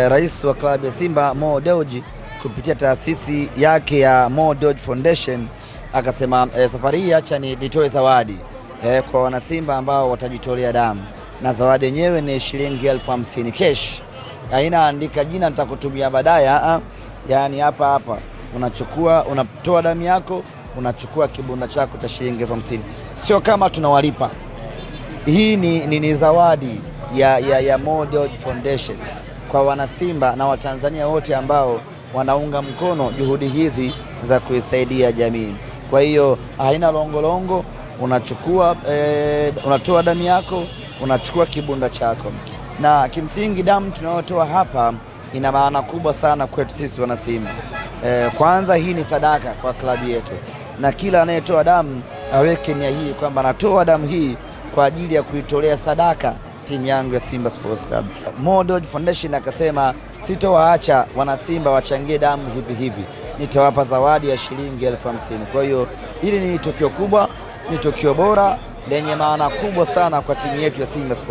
rais wa klabu ya Simba Mo Dewji kupitia taasisi yake ya Mo Dewji Foundation akasema safari hii acha nitoe zawadi kwa wanasimba ambao watajitolea damu, na zawadi yenyewe ni shilingi 50,000 cash. Haina andika jina nitakutumia baadaye, yani hapa unatoa damu yako, unachukua kibunda chako cha shilingi 50,000. Sio kama tunawalipa. Hii ni zawadi ya Mo Dewji Foundation kwa wanasimba na Watanzania wote ambao wanaunga mkono juhudi hizi za kuisaidia jamii. Kwa hiyo haina longolongo, unatoa damu yako, unachukua kibunda chako. Na kimsingi damu tunayotoa hapa ina maana kubwa sana kwetu sisi wanasimba. Kwanza hii ni sadaka kwa klabu yetu, na kila anayetoa damu aweke nia hii kwamba anatoa damu hii kwa ajili ya kuitolea sadaka timu yangu ya Simba Sports Club. Mo Dewji Foundation akasema sitowaacha wanasimba wachangie damu hivi, nitawapa zawadi ya shilingi 50,000. Kwa hiyo hili ni tukio kubwa, ni tukio bora lenye maana kubwa sana kwa timu yetu ya Simba Sports.